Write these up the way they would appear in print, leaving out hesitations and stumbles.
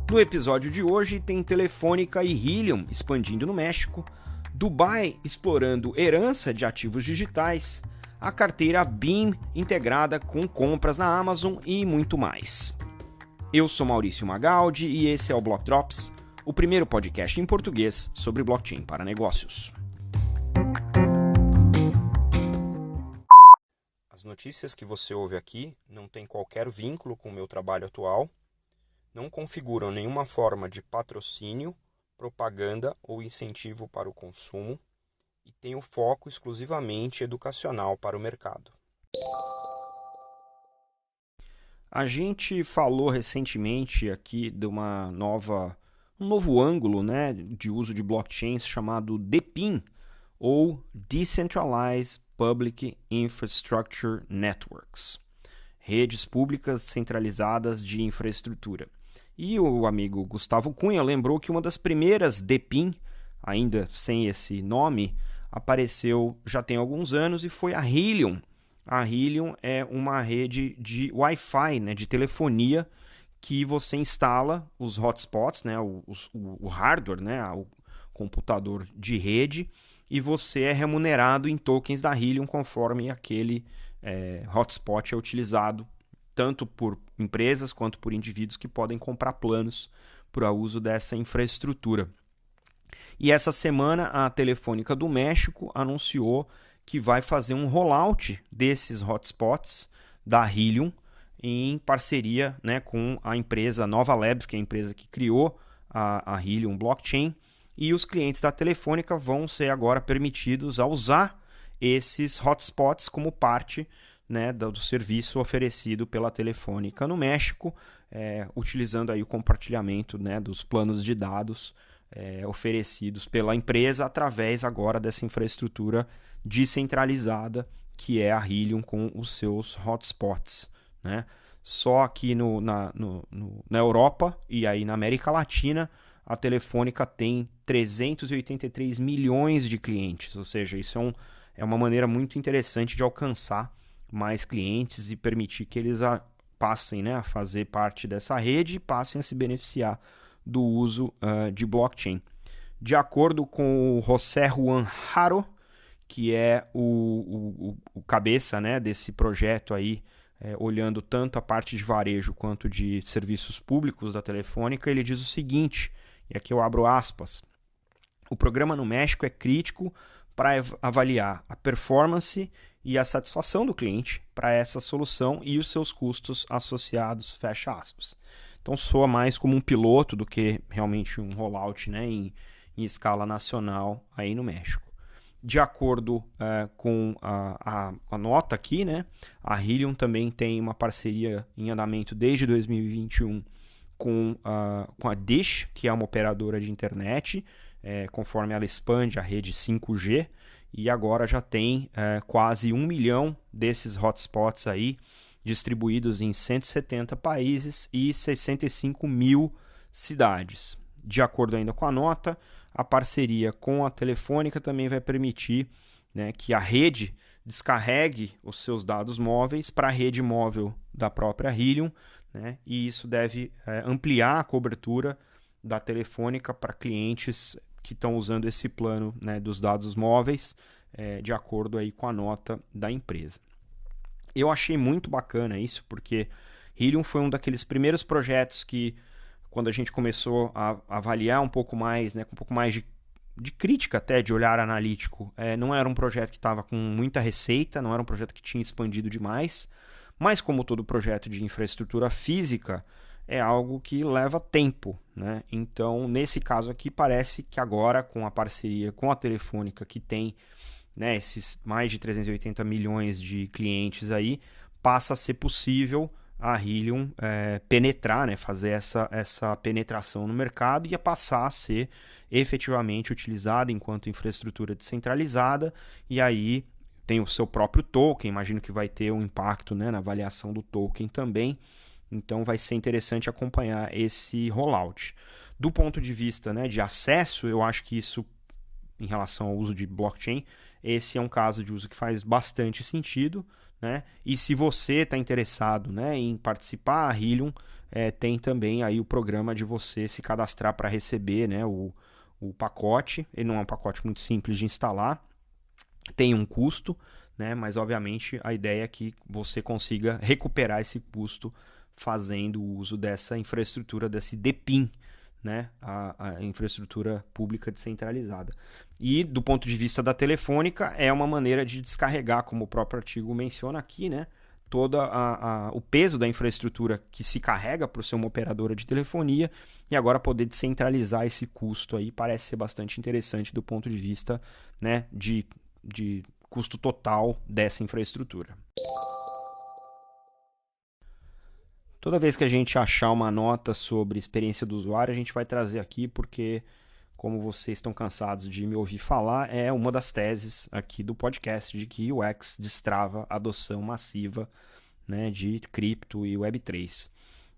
No episódio de hoje tem Telefônica e Helium expandindo no México, Dubai explorando herança de ativos digitais, a carteira BIM integrada com compras na Amazon e muito mais. Eu sou Maurício Magaldi e esse é o Block Drops, o primeiro podcast em português sobre blockchain para negócios. As notícias que você ouve aqui não têm qualquer vínculo com o meu trabalho atual, não configuram nenhuma forma de patrocínio, propaganda ou incentivo para o consumo e têm o foco exclusivamente educacional para o mercado. A gente falou recentemente aqui de um novo ângulo, né, de uso de blockchains chamado DePIN, ou Decentralized Public Infrastructure Networks, redes públicas centralizadas de infraestrutura. E o amigo Gustavo Cunha lembrou que uma das primeiras DePIN, ainda sem esse nome, apareceu já tem alguns anos e foi a Helium. A Helium é uma rede de Wi-Fi, né, de telefonia, que você instala os hotspots, né, o hardware, né, o computador de rede, e você é remunerado em tokens da Helium conforme aquele hotspot é utilizado tanto por empresas quanto por indivíduos que podem comprar planos para o uso dessa infraestrutura. E essa semana a Telefônica do México anunciou que vai fazer um rollout desses hotspots da Helium em parceria, né, com a empresa Nova Labs, que é a empresa que criou a Helium Blockchain, e os clientes da Telefônica vão ser agora permitidos a usar esses hotspots como parte, né, do serviço oferecido pela Telefônica no México, utilizando aí o compartilhamento, né, dos planos de dados oferecidos pela empresa através agora dessa infraestrutura descentralizada que é a Helium com os seus hotspots, né? Só aqui na Europa e aí na América Latina a Telefônica tem 383 milhões de clientes, ou seja, isso é uma maneira muito interessante de alcançar mais clientes e permitir que eles passem, né, a fazer parte dessa rede e passem a se beneficiar do uso de blockchain. De acordo com o José Juan Haro, que é o cabeça, né, desse projeto aí, olhando tanto a parte de varejo quanto de serviços públicos da Telefônica, ele diz o seguinte, e aqui eu abro aspas: o programa no México é crítico para avaliar a performance e a satisfação do cliente para essa solução e os seus custos associados, fecha aspas. Então soa mais como um piloto do que realmente um rollout, né, em escala nacional aí no México. De acordo com a nota aqui, né, a Helium também tem uma parceria em andamento desde 2021 com a Dish, que é uma operadora de internet, conforme ela expande a rede 5G, e agora já tem quase 1 milhão desses hotspots aí, distribuídos em 170 países e 65 mil cidades. De acordo ainda com a nota, a parceria com a Telefônica também vai permitir, né, que a rede descarregue os seus dados móveis para a rede móvel da própria Helium, né, e isso deve ampliar a cobertura da Telefônica para clientes que estão usando esse plano, né, dos dados móveis, de acordo aí com a nota da empresa. Eu achei muito bacana isso, porque Helium foi um daqueles primeiros projetos que, quando a gente começou a avaliar um pouco mais, né, com um pouco mais de crítica até, de olhar analítico, não era um projeto que estava com muita receita, não era um projeto que tinha expandido demais, mas como todo projeto de infraestrutura física, é algo que leva tempo, né? Então, nesse caso aqui, parece que agora, com a parceria com a Telefônica, que tem, né, esses mais de 380 milhões de clientes aí, passa a ser possível a Helium penetrar, né, fazer essa penetração no mercado e a passar a ser efetivamente utilizada enquanto infraestrutura descentralizada, e aí tem o seu próprio token, imagino que vai ter um impacto, né, na avaliação do token também, então vai ser interessante acompanhar esse rollout. Do ponto de vista, né, de acesso, eu acho que isso, em relação ao uso de blockchain, esse é um caso de uso que faz bastante sentido, né? E se você está interessado, né, em participar, a Helium tem também aí o programa de você se cadastrar para receber, né, o pacote. Ele não é um pacote muito simples de instalar, tem um custo, né, mas obviamente a ideia é que você consiga recuperar esse custo fazendo uso dessa infraestrutura, desse DPIN, né, a infraestrutura pública descentralizada. E do ponto de vista da Telefônica, é uma maneira de descarregar, como o próprio artigo menciona aqui, né, todo o peso da infraestrutura que se carrega para ser uma operadora de telefonia, e agora poder descentralizar esse custo aí parece ser bastante interessante do ponto de vista, né, de custo total dessa infraestrutura. Toda vez que a gente achar uma nota sobre experiência do usuário, a gente vai trazer aqui porque, como vocês estão cansados de me ouvir falar, é uma das teses aqui do podcast de que o UX destrava a adoção massiva, né, de cripto e Web3.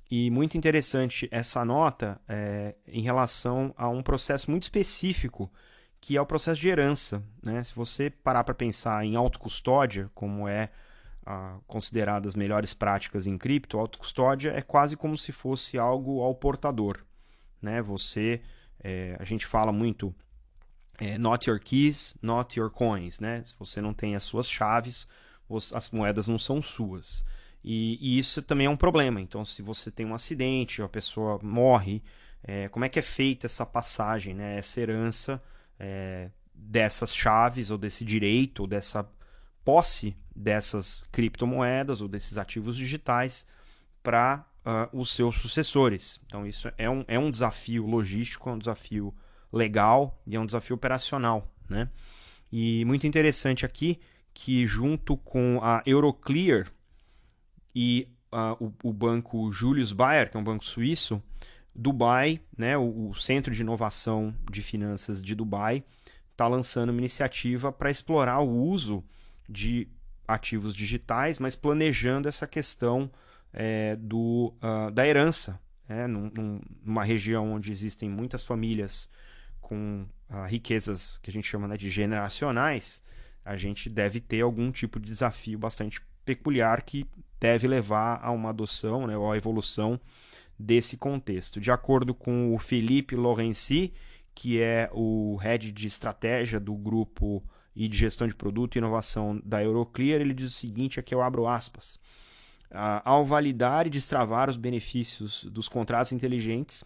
E muito interessante essa nota em relação a um processo muito específico, que é o processo de herança, né? Se você parar para pensar em autocustódia, como considerado as melhores práticas em cripto, autocustódia é quase como se fosse algo ao portador, né? A gente fala muito not your keys, not your coins, né? Se você não tem as suas chaves, as moedas não são suas. E isso também é um problema. Então, se você tem um acidente, a pessoa morre, como é que é feita essa passagem, né? Essa herança dessas chaves, ou desse direito, ou dessa posse dessas criptomoedas, ou desses ativos digitais, para os seus sucessores. Então, isso é um desafio logístico, é um desafio legal e é um desafio operacional, né? E muito interessante aqui que, junto com a Euroclear e o banco Julius Baer, que é um banco suíço, Dubai, né, o Centro de Inovação de Finanças de Dubai, está lançando uma iniciativa para explorar o uso de ativos digitais, mas planejando essa questão da herança, né, numa região onde existem muitas famílias com riquezas que a gente chama, né, de generacionais. A gente deve ter algum tipo de desafio bastante peculiar que deve levar a uma adoção, né, ou a evolução desse contexto. De acordo com o Philippe Lorenzi, que é o head de estratégia do grupo e de gestão de produto e inovação da Euroclear, ele diz o seguinte, aqui eu abro aspas: ao validar e destravar os benefícios dos contratos inteligentes,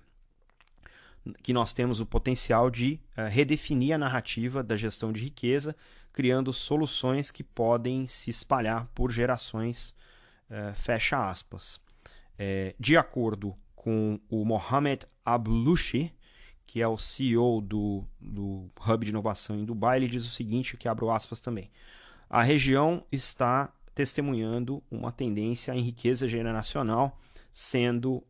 que nós temos o potencial de redefinir a narrativa da gestão de riqueza, criando soluções que podem se espalhar por gerações, fecha aspas. De acordo com o Mohamed Ablushi, que é o CEO do Hub de Inovação em Dubai, ele diz o seguinte, que abro aspas também: a região está testemunhando uma tendência em riqueza generacional sendo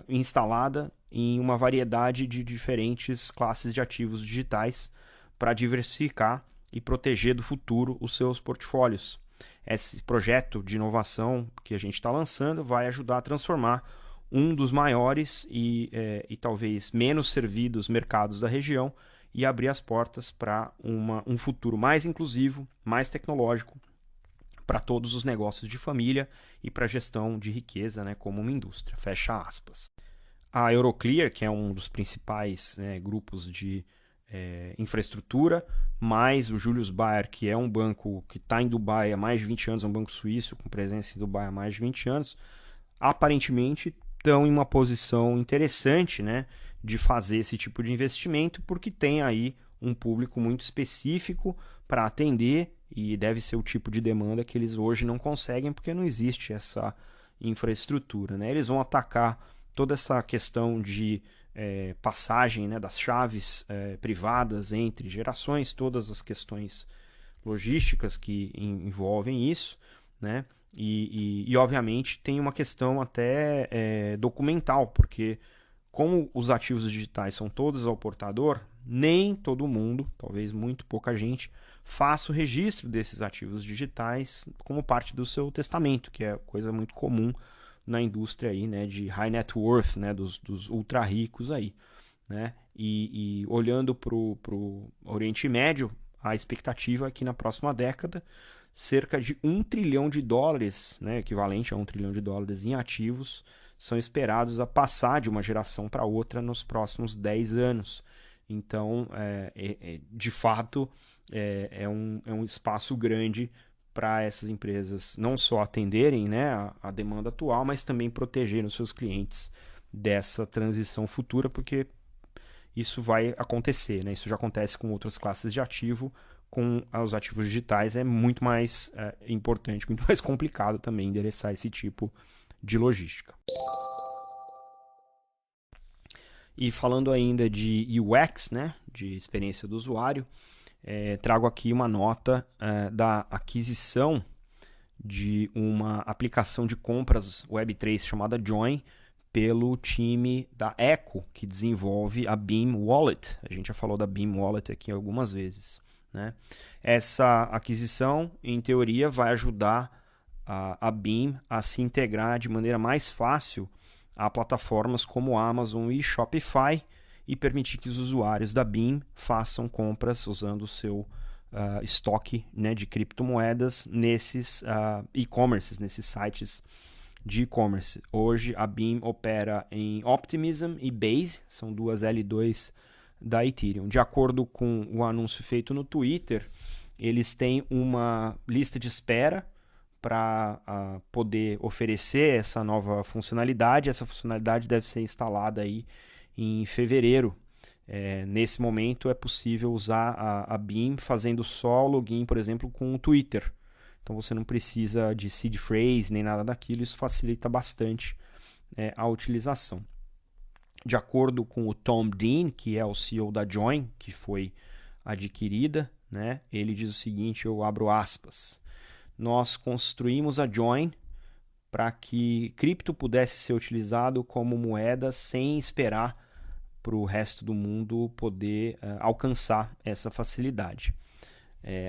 instalada em uma variedade de diferentes classes de ativos digitais para diversificar e proteger do futuro os seus portfólios. Esse projeto de inovação que a gente está lançando vai ajudar a transformar um dos maiores e talvez menos servidos mercados da região e abrir as portas para um futuro mais inclusivo, mais tecnológico, para todos os negócios de família e para a gestão de riqueza, né, como uma indústria. Fecha aspas. A Euroclear, que é um dos principais, né, grupos de infraestrutura, mais o Julius Baer, que é um banco que está em Dubai há mais de 20 anos, é um banco suíço com presença em Dubai há mais de 20 anos, aparentemente estão em uma posição interessante, né, de fazer esse tipo de investimento, porque tem aí um público muito específico para atender e deve ser o tipo de demanda que eles hoje não conseguem porque não existe essa infraestrutura, né? Eles vão atacar toda essa questão de passagem, né, das chaves privadas entre gerações, todas as questões logísticas que envolvem isso, né? E obviamente tem uma questão até documental, porque como os ativos digitais são todos ao portador, nem todo mundo, talvez muito pouca gente, faça o registro desses ativos digitais como parte do seu testamento, que é coisa muito comum na indústria aí, né, de high net worth, né, dos ultra ricos aí, né? E olhando para o Oriente Médio, a expectativa é que na próxima década cerca de $1 trilhão, né, equivalente a $1 trilhão em ativos, são esperados a passar de uma geração para outra nos próximos 10 anos. Então, de fato, é um espaço grande para essas empresas não só atenderem, né, a demanda atual, mas também protegerem os seus clientes dessa transição futura, porque isso vai acontecer, né? Isso já acontece com outras classes de ativo, com os ativos digitais é muito mais importante, muito mais complicado também endereçar esse tipo de logística. E falando ainda de UX, né, de experiência do usuário, trago aqui uma nota da aquisição de uma aplicação de compras Web3 chamada Join pelo time da Echo, que desenvolve a Beam Wallet. A gente já falou da Beam Wallet aqui algumas vezes, né? Essa aquisição, em teoria, vai ajudar a Beam a se integrar de maneira mais fácil a plataformas como Amazon e Shopify e permitir que os usuários da Beam façam compras usando o seu estoque, né, de criptomoedas nesses e-commerces, nesses sites de e-commerce. Hoje a Beam opera em Optimism e Base, são duas L2 da Ethereum. De acordo com o anúncio feito no Twitter, eles têm uma lista de espera para poder oferecer essa nova funcionalidade. Essa funcionalidade deve ser instalada aí em fevereiro. Nesse momento é possível usar a Beam fazendo só login, por exemplo, com o Twitter. Então você não precisa de seed phrase nem nada daquilo, isso facilita bastante a utilização. De acordo com o Tom Dean, que é o CEO da Join, que foi adquirida, né, ele diz o seguinte, eu abro aspas, nós construímos a Join para que cripto pudesse ser utilizado como moeda sem esperar para o resto do mundo poder alcançar essa facilidade.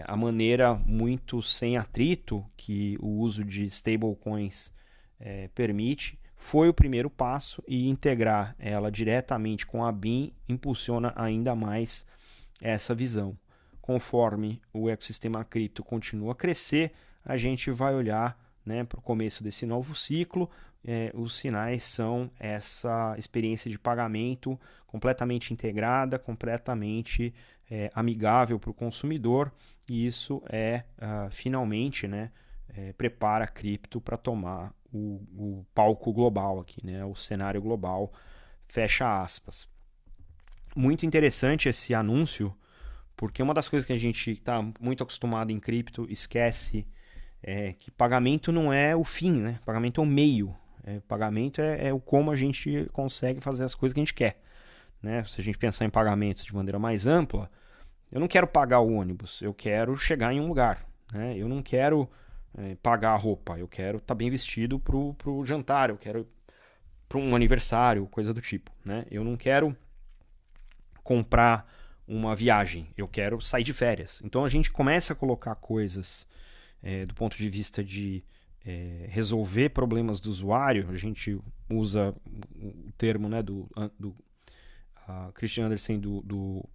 A maneira muito sem atrito que o uso de stablecoins permite foi o primeiro passo, e integrar ela diretamente com a Beam impulsiona ainda mais essa visão. Conforme o ecossistema cripto continua a crescer, a gente vai olhar, né, para o começo desse novo ciclo. Os sinais são essa experiência de pagamento completamente integrada, completamente amigável para o consumidor, e isso finalmente, né, prepara a cripto para tomar o palco global aqui, né, o cenário global, fecha aspas. Muito interessante esse anúncio, porque uma das coisas que a gente está muito acostumado em cripto esquece que pagamento não é o fim, né? Pagamento é o meio. Pagamento é o como a gente consegue fazer as coisas que a gente quer, né? Se a gente pensar em pagamentos de maneira mais ampla, eu não quero pagar o ônibus, eu quero chegar em um lugar, né? Eu não quero pagar a roupa, eu quero estar bem vestido pro jantar, eu quero para um aniversário, coisa do tipo, né? Eu não quero comprar uma viagem, eu quero sair de férias. Então a gente começa a colocar coisas do ponto de vista de resolver problemas do usuário. A gente usa o termo, né, do Christian Andersen do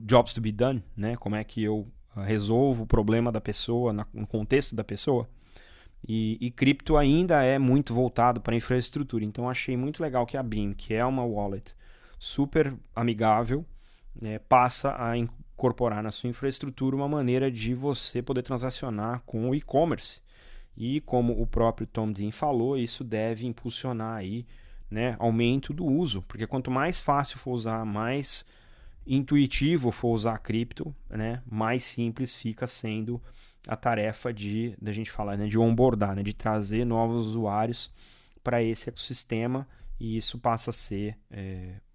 Jobs to be Done, né? Como é que eu resolvo o problema da pessoa no contexto da pessoa. E cripto ainda é muito voltado para a infraestrutura. Então achei muito legal que a Beam, que é uma wallet super amigável, passa a incorporar na sua infraestrutura uma maneira de você poder transacionar com o e-commerce. E como o próprio Tom Dean falou, isso deve impulsionar aí, né, aumento do uso, porque quanto mais fácil for usar, mais intuitivo for usar a cripto, né, mais simples fica sendo a tarefa da gente falar, né, de onboardar, né, de trazer novos usuários para esse ecossistema, e isso passa a ser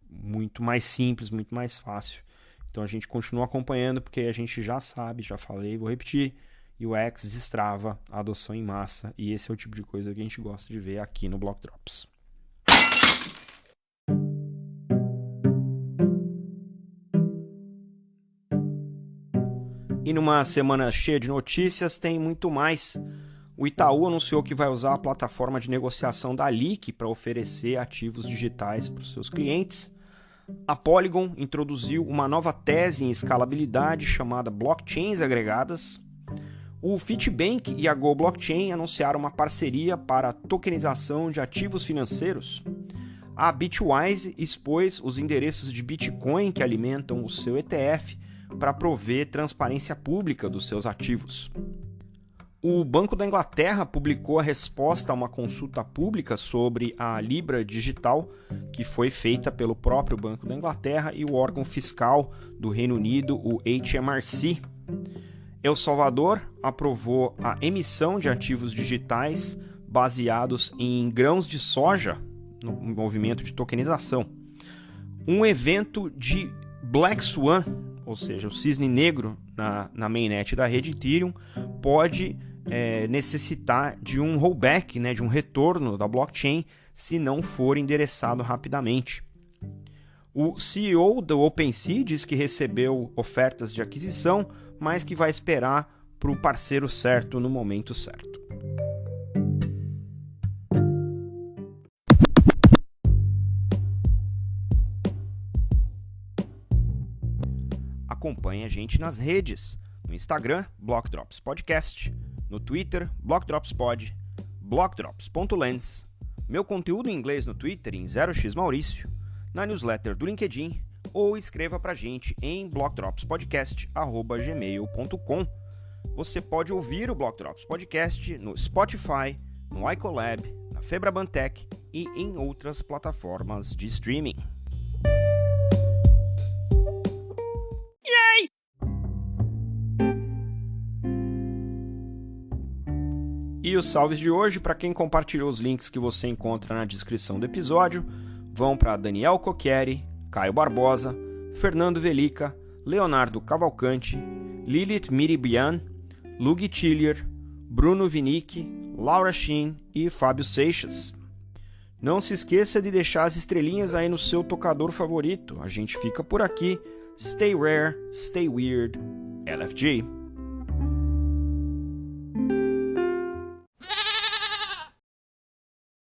muito mais simples, muito mais fácil. Então a gente continua acompanhando, porque a gente já sabe, já falei, vou repetir, UX destrava a adoção em massa, e esse é o tipo de coisa que a gente gosta de ver aqui no Block Drops. E numa semana cheia de notícias, tem muito mais. O Itaú anunciou que vai usar a plataforma de negociação da Liqui para oferecer ativos digitais para os seus clientes. A Polygon introduziu uma nova tese em escalabilidade chamada blockchains agregadas. O Fitbank e a Go Blockchain anunciaram uma parceria para a tokenização de ativos financeiros. A Bitwise expôs os endereços de Bitcoin que alimentam o seu ETF para prover transparência pública dos seus ativos. O Banco da Inglaterra publicou a resposta a uma consulta pública sobre a Libra Digital, que foi feita pelo próprio Banco da Inglaterra e o órgão fiscal do Reino Unido, o HMRC. El Salvador aprovou a emissão de ativos digitais baseados em grãos de soja no movimento de tokenização. Um evento de Black Swan, ou seja, o cisne negro na mainnet da rede Ethereum, pode necessitar de um rollback, de um retorno da blockchain, se não for endereçado rapidamente. O CEO do OpenSea diz que recebeu ofertas de aquisição, mas que vai esperar para o parceiro certo no momento certo. Acompanhe a gente nas redes, no Instagram, Block Drops Podcast, no Twitter, Block Drops Pod, blockdrops.lens, meu conteúdo em inglês no Twitter em 0x Maurício, na newsletter do LinkedIn, ou escreva pra gente em blockdropspodcast@gmail.com. Você pode ouvir o Block Drops Podcast no Spotify, no iColab, na Febrabantech e em outras plataformas de streaming. E os salves de hoje, para quem compartilhou os links que você encontra na descrição do episódio, vão para Daniel Cocchieri, Caio Barbosa, Fernando Velica, Leonardo Cavalcante, Lilith Miribian, Lugi Tiller, Bruno Vinick, Laura Shin e Fábio Seixas. Não se esqueça de deixar as estrelinhas aí no seu tocador favorito. A gente fica por aqui. Stay rare, stay weird. LFG.